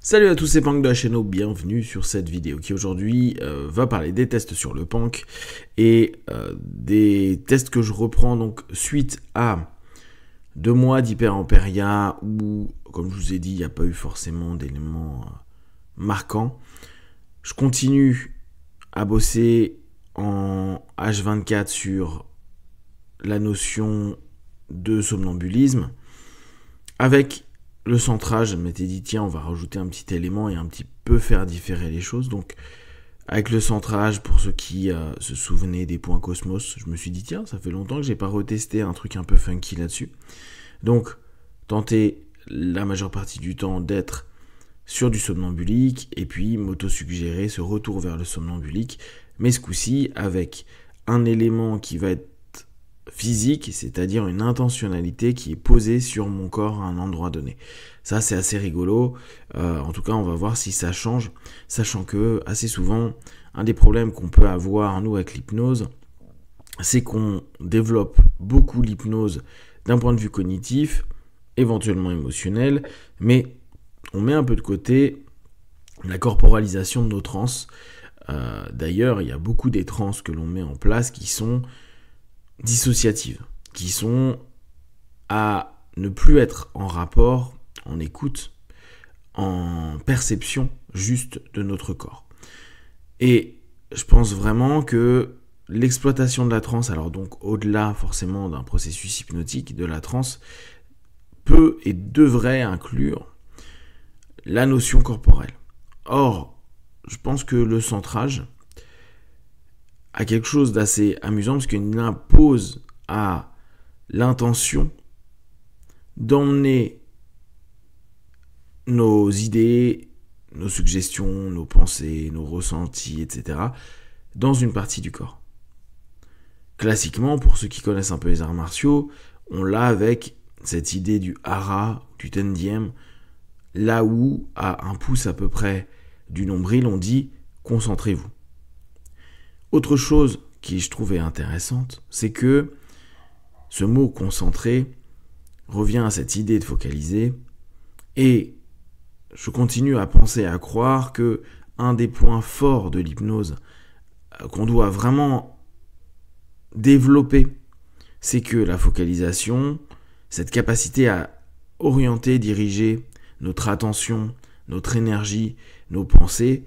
Salut à tous, c'est Pank de la chaîne, bienvenue sur cette vidéo qui aujourd'hui va parler des tests sur le Pank et des tests que je reprends donc suite à 2 mois d'Hyper-Ampéria où, comme je vous ai dit, il n'y a pas eu forcément d'éléments marquants. Je continue à bosser en H24 sur la notion de somnambulisme avec le centrage. Je m'étais dit tiens, on va rajouter un petit élément et un petit peu faire différer les choses. Donc avec le centrage, pour ceux qui se souvenaient des points Cosmos, je me suis dit tiens, ça fait longtemps que j'ai pas retesté un truc un peu funky là-dessus. Donc tenter la majeure partie du temps d'être sur du somnambulique et puis m'auto-suggérer ce retour vers le somnambulique, mais ce coup-ci avec un élément qui va être physique, c'est-à-dire une intentionnalité qui est posée sur mon corps à un endroit donné. Ça, c'est assez rigolo. En tout cas, on va voir si ça change, sachant que assez souvent, un des problèmes qu'on peut avoir, nous, avec l'hypnose, c'est qu'on développe beaucoup l'hypnose d'un point de vue cognitif, éventuellement émotionnel, mais on met un peu de côté la corporalisation de nos trans. D'ailleurs, il y a beaucoup des trans que l'on met en place qui sont dissociatives, qui sont à ne plus être en rapport, en écoute, en perception juste de notre corps. Et je pense vraiment que l'exploitation de la transe, alors donc au-delà forcément d'un processus hypnotique, de la transe, peut et devrait inclure la notion corporelle. Or, je pense que le centrage à quelque chose d'assez amusant parce qu'il impose à l'intention d'emmener nos idées, nos suggestions, nos pensées, nos ressentis, etc. dans une partie du corps. Classiquement, pour ceux qui connaissent un peu les arts martiaux, on l'a avec cette idée du hara, du tendiem, là où, à un pouce à peu près du nombril, on dit « concentrez-vous ». Autre chose qui je trouvais intéressante, c'est que ce mot concentré revient à cette idée de focaliser et je continue à penser, à croire que un des points forts de l'hypnose qu'on doit vraiment développer, c'est que la focalisation, cette capacité à orienter, diriger notre attention, notre énergie, nos pensées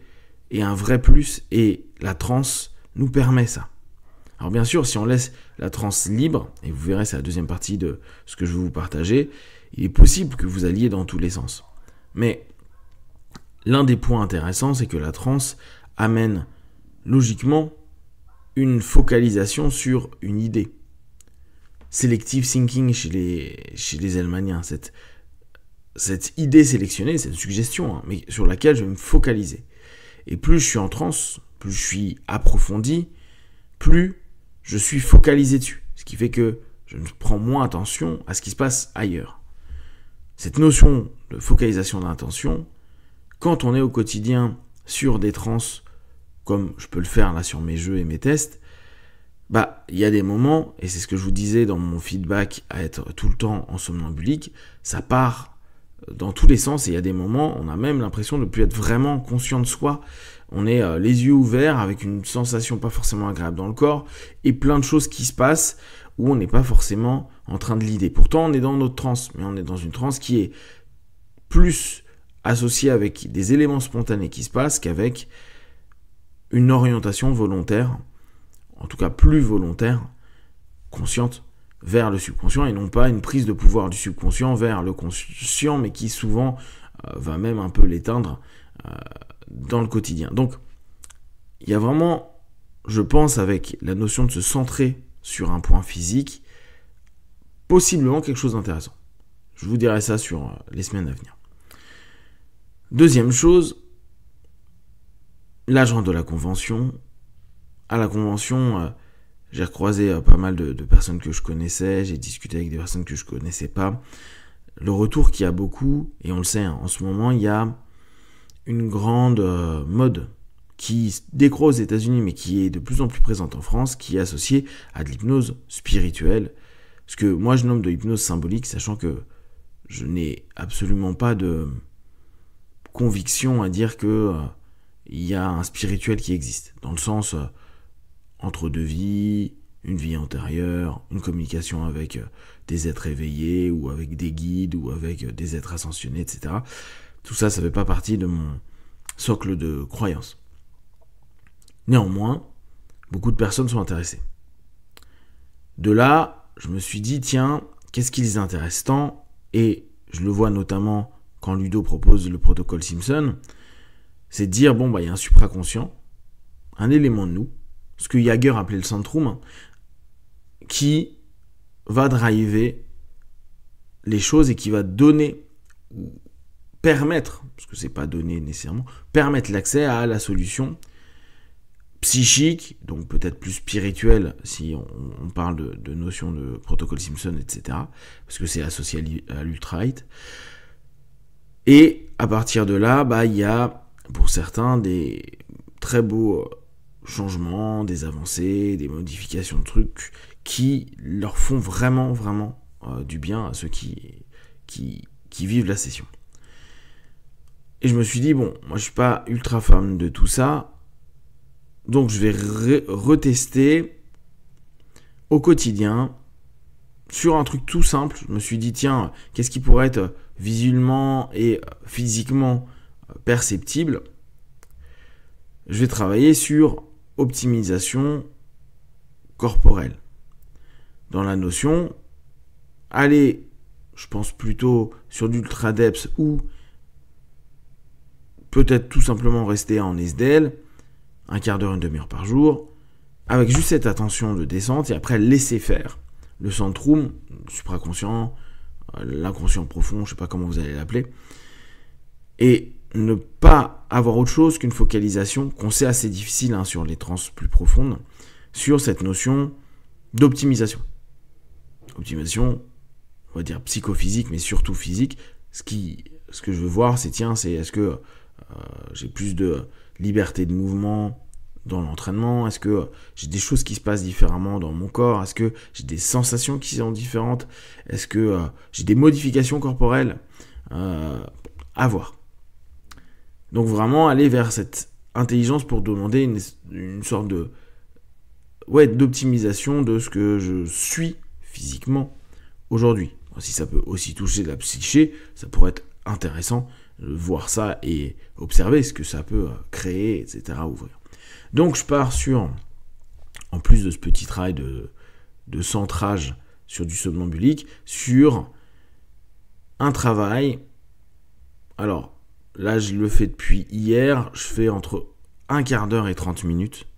est un vrai plus et la transe nous permet ça. Alors bien sûr, si on laisse la transe libre, et vous verrez c'est la deuxième partie de ce que je vais vous partager, il est possible que vous alliez dans tous les sens. Mais l'un des points intéressants, c'est que la transe amène logiquement une focalisation sur une idée. Selective thinking chez les Hellmaniens, cette idée sélectionnée, cette suggestion, mais sur laquelle je vais me focaliser. Et plus je suis en transe, plus je suis approfondi, plus je suis focalisé dessus. Ce qui fait que je ne prends moins attention à ce qui se passe ailleurs. Cette notion de focalisation d'intention, quand on est au quotidien sur des trans, comme je peux le faire là sur mes jeux et mes tests, il y a des moments, et c'est ce que je vous disais dans mon feedback à être tout le temps en somnambulique, ça part dans tous les sens et il y a des moments, on a même l'impression de ne plus être vraiment conscient de soi. On est les yeux ouverts avec une sensation pas forcément agréable dans le corps et plein de choses qui se passent où on n'est pas forcément en train de l'idée. Pourtant, on est dans notre transe, mais on est dans une transe qui est plus associée avec des éléments spontanés qui se passent qu'avec une orientation volontaire, en tout cas plus volontaire, consciente, vers le subconscient et non pas une prise de pouvoir du subconscient vers le conscient, mais qui souvent va même un peu l'éteindre dans le quotidien. Donc, il y a vraiment, je pense, avec la notion de se centrer sur un point physique, possiblement quelque chose d'intéressant. Je vous dirai ça sur les semaines à venir. Deuxième chose, l'agent de la convention. À la convention, j'ai recroisé pas mal de personnes que je connaissais, j'ai discuté avec des personnes que je connaissais pas. Le retour qu'il y a beaucoup, et on le sait, en ce moment, il y a une grande mode qui décroît aux États-Unis, mais qui est de plus en plus présente en France, qui est associée à de l'hypnose spirituelle. Ce que moi je nomme de l'hypnose symbolique, sachant que je n'ai absolument pas de conviction à dire que il y a un spirituel qui existe, dans le sens entre deux vies, une vie antérieure, une communication avec des êtres éveillés, ou avec des guides, ou avec des êtres ascensionnés, etc. Tout ça, ça fait pas partie de mon socle de croyance. Néanmoins, beaucoup de personnes sont intéressées. De là, je me suis dit, tiens, qu'est-ce qui les intéresse tant? Et je le vois notamment quand Ludo propose le protocole Simpson, c'est de dire, bon, il y a un supraconscient, un élément de nous, ce que Jagger appelait le centrum, qui va driver les choses et qui va donner, ou permettre, parce que c'est pas donner nécessairement, permettre l'accès à la solution psychique, donc peut-être plus spirituelle si on parle de notion de protocole Simpson, etc., parce que c'est associé à l'ultra-height. Et à partir de là, il y a pour certains des très beaux changements, des avancées, des modifications de trucs qui leur font vraiment, vraiment du bien à ceux qui vivent la session. Et je me suis dit, bon, moi je suis pas ultra fan de tout ça, donc je vais retester au quotidien sur un truc tout simple. Je me suis dit, tiens, qu'est-ce qui pourrait être visuellement et physiquement perceptible? Je vais travailler sur optimisation corporelle. Dans la notion, aller, je pense plutôt sur du ultra depth ou peut-être tout simplement rester en SDL, un quart d'heure, une demi-heure par jour, avec juste cette attention de descente et après laisser faire le centrum, le supraconscient, l'inconscient profond, je ne sais pas comment vous allez l'appeler, et ne pas avoir autre chose qu'une focalisation qu'on sait assez difficile sur les trans plus profondes, sur cette notion d'optimisation. Optimisation, on va dire psychophysique, mais surtout physique. Ce que je veux voir, c'est est-ce que j'ai plus de liberté de mouvement dans l'entraînement? Est-ce que j'ai des choses qui se passent différemment dans mon corps? Est-ce que j'ai des sensations qui sont différentes? Est-ce que j'ai des modifications corporelles à voir? Donc vraiment aller vers cette intelligence pour demander une sorte d'optimisation de ce que je suis physiquement aujourd'hui. Si ça peut aussi toucher la psyché, ça pourrait être intéressant de voir ça et observer ce que ça peut créer, etc. ouvrir. Donc je pars sur, en plus de ce petit travail de centrage sur du somnambulique, sur un travail, alors là je le fais depuis hier, je fais entre un quart d'heure et 30 minutes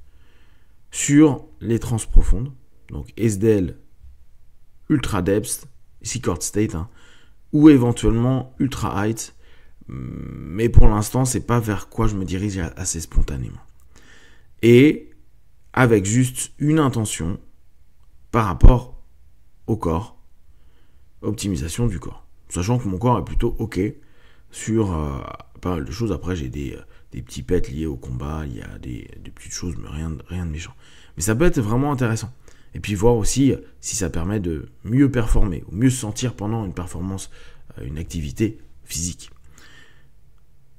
sur les trans profondes, donc SDL, ultra depth, Secord state, ou éventuellement ultra height, mais pour l'instant c'est pas vers quoi je me dirige assez spontanément. Et avec juste une intention par rapport au corps, optimisation du corps. Sachant que mon corps est plutôt ok sur pas mal de choses. Après j'ai des petits pets liés au combat, il y a des petites choses, mais rien de méchant. Mais ça peut être vraiment intéressant. Et puis voir aussi si ça permet de mieux performer, ou mieux se sentir pendant une performance, une activité physique.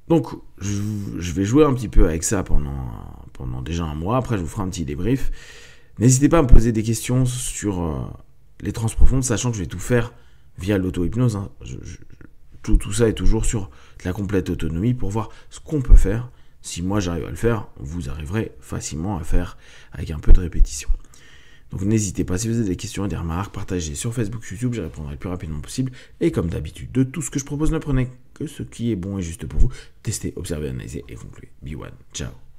Donc je vais jouer un petit peu avec ça pendant déjà un mois. Après je vous ferai un petit débrief. N'hésitez pas à me poser des questions sur les trans profondes, sachant que je vais tout faire via l'auto-hypnose. Tout ça est toujours sur la complète autonomie pour voir ce qu'on peut faire. Si moi j'arrive à le faire, vous arriverez facilement à faire avec un peu de répétition. Donc n'hésitez pas, si vous avez des questions et des remarques, partagez sur Facebook, YouTube, j'y répondrai le plus rapidement possible. Et comme d'habitude, de tout ce que je propose, ne prenez que ce qui est bon et juste pour vous. Testez, observez, analysez et concluez. Be one. Ciao.